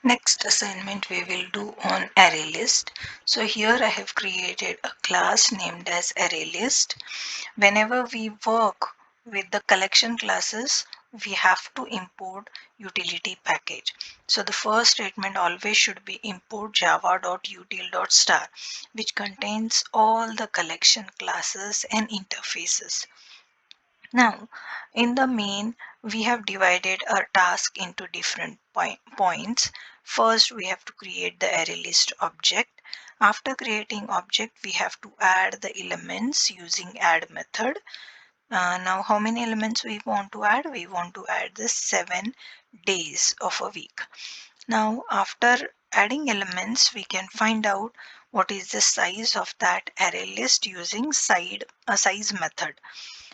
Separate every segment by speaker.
Speaker 1: Next assignment we will do on AryList. So here I have created a class named as AryList. Whenever we work with the collection classes, we have to import utility package. So the first statement always should be import java.util.star, which contains all the collection classes and interfaces. Now, in the main, we have divided our task into different points. First, we have to create the AryList object. After creating object, we have to add the elements using add method. Now, how many elements we want to add? We want to add the 7 days of a week. Now, after adding elements, we can find out what is the size of that AryList using size method,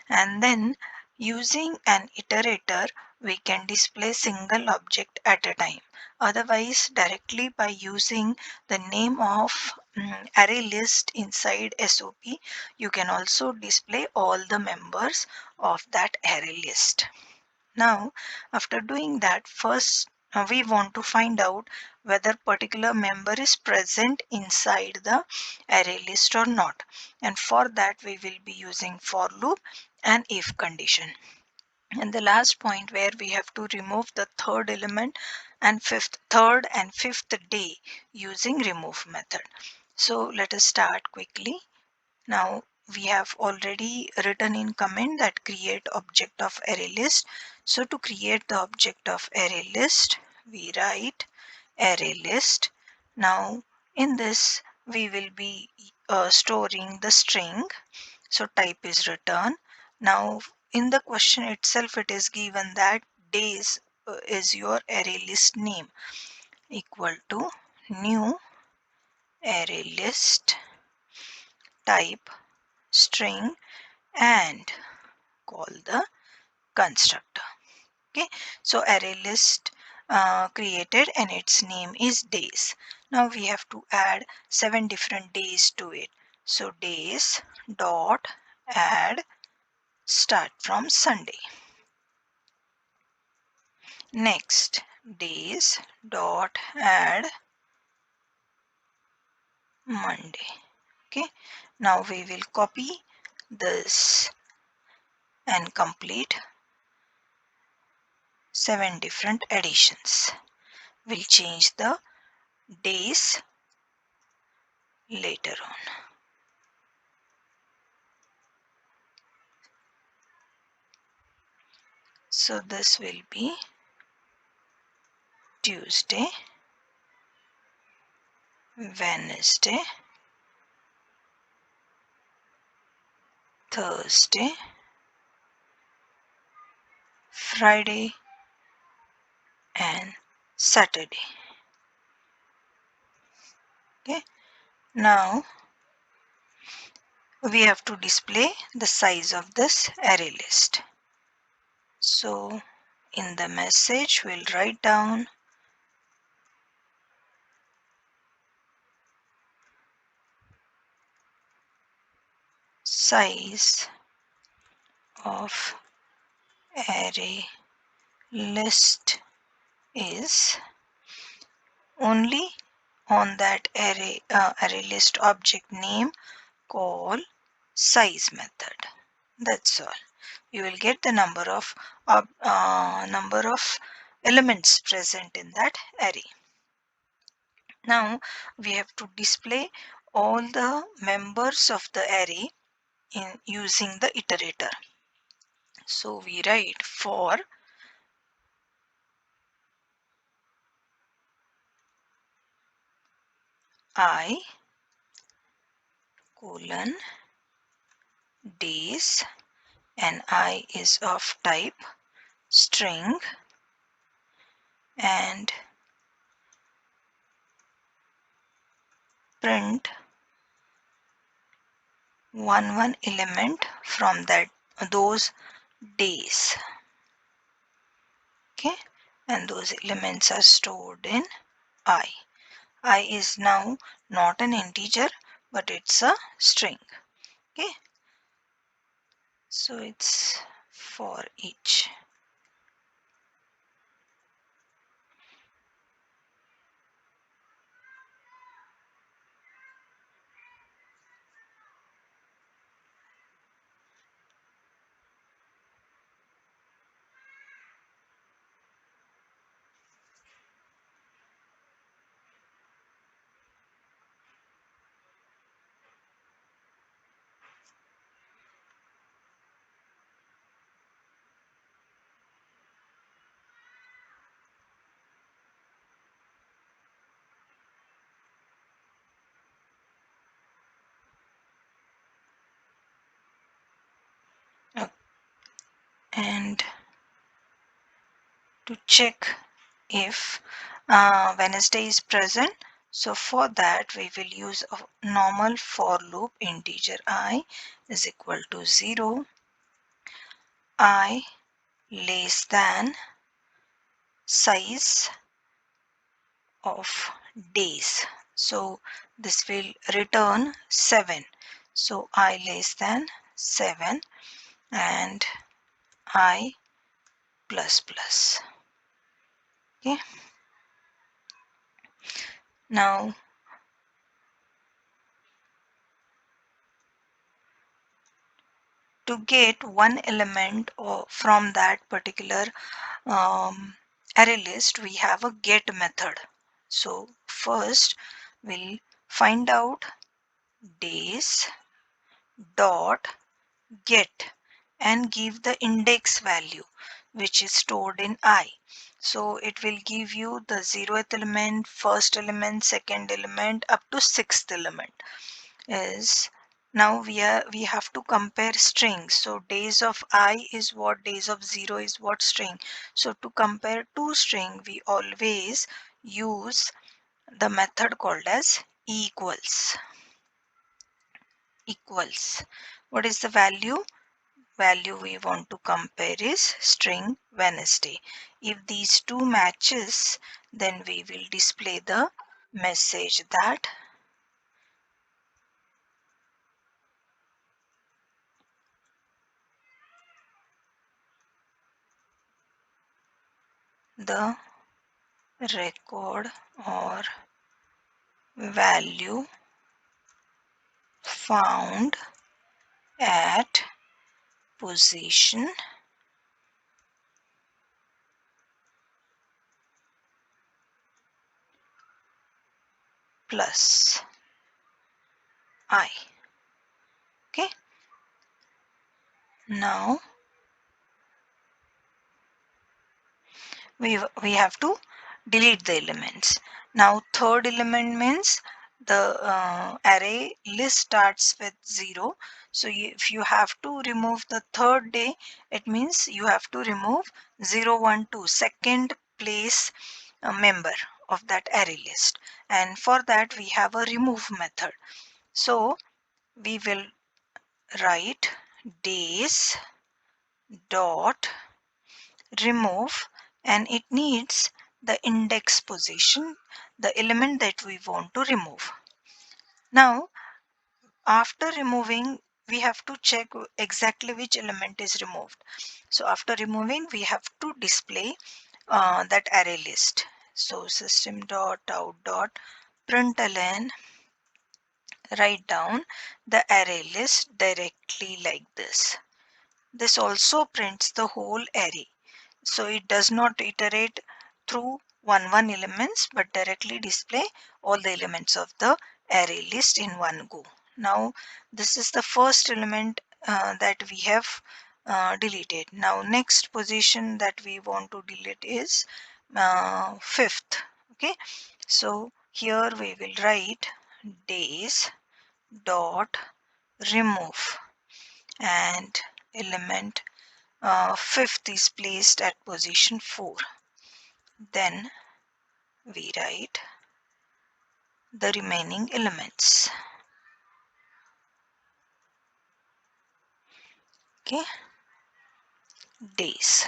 Speaker 1: and then using an iterator we can display single object at a time. Otherwise, directly by using the name of array list inside SOP, you can also display all the members of that array list. Now, after doing that, first we want to find out whether particular member is present inside the array list or not. And for that, we will be using for loop and if condition. And the last point where we have to remove the third element and third and fifth day using remove method. So let us start quickly. Now we have already written in comment that create object of array list. So to create the object of array list, we write array list. Now in this we will be storing the string. So type is return. Now in the question itself it is given that days is your array list name, equal to new array list type string and call the constructor. Okay, so array list created and its name is days. Now we have to add 7 different days to it. So days dot add start from Sunday. Next, days dot add Monday. Okay, now we will copy this and complete 7 different additions. We'll change the days later on. So this will be Tuesday, Wednesday, Thursday, Friday and Saturday. Okay, now we have to display the size of this array list. So in the message we'll write down size of array list is only on that array list object name, call size method. That's all. You will get the number of elements present in that array. Now we have to display all the members of the array in using the iterator. So we write for I colon days, and I is of type string, and print one element from those days. Okay, and those elements are stored in I. I is now not an integer but it's a string. Okay, so it's for each. and to check if Wednesday is present. So for that we will use a normal for loop. Integer I is equal to 0, I less than size of days. So this will return 7. So I less than 7 and I plus plus. Okay. Now to get one element from that particular array list, we have a get method. So first we'll find out days dot get and give the index value which is stored in I. So it will give you the 0th element, first element, second element up to 6th element. Is now we have to compare strings. So days of I is what, days of 0 is what string. So to compare two string we always use the method called as equals. What is the value? Value we want to compare is string Wednesday. If these two matches, then we will display the message that the record or value found at position plus I. Okay. Now we have to delete the elements. Now third element means the array list starts with 0. So if you have to remove the third day, it means you have to remove 0, 1, 2, second place member of that array list, and for that we have a remove method. So we will write days dot remove, and it needs the index position, the element that we want to remove. Now after removing we have to check exactly which element is removed. So after removing we have to display that array list. So system dot out dot println, write down the array list directly like this. This also prints the whole array. So it does not iterate through one elements but directly display all the elements of the array list in one go. Now this is the first element that we have deleted. Now next position that we want to delete is 5th. Okay, so here we will write days dot remove, and element 5th is placed at position 4. Then we write the remaining elements. Okay, days.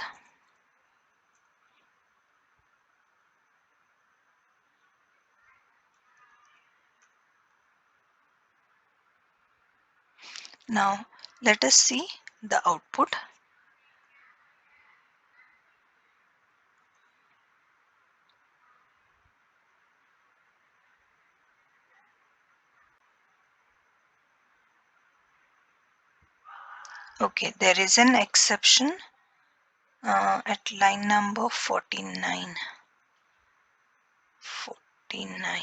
Speaker 1: Now let us see the output. Okay, there is an exception at line number 49. 49.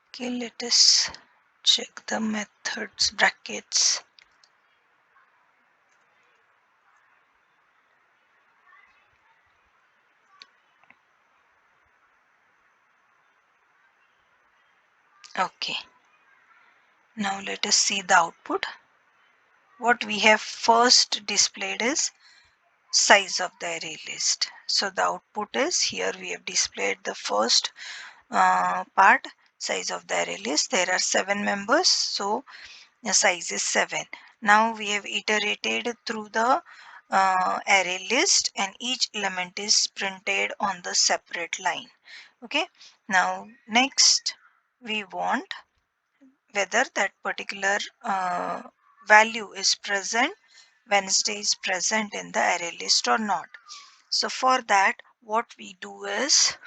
Speaker 1: Okay, let us check the methods brackets. Okay, now let us see the output. what we have first displayed is size of the array list. So the output is, here we have displayed the first part, size of the array list. There are 7 members, so the size is 7. Now we have iterated through the array list, and each element is printed on the separate line. Okay, now next we want whether that particular value is present, Wednesday is present in the array list or not. So for that, what we do is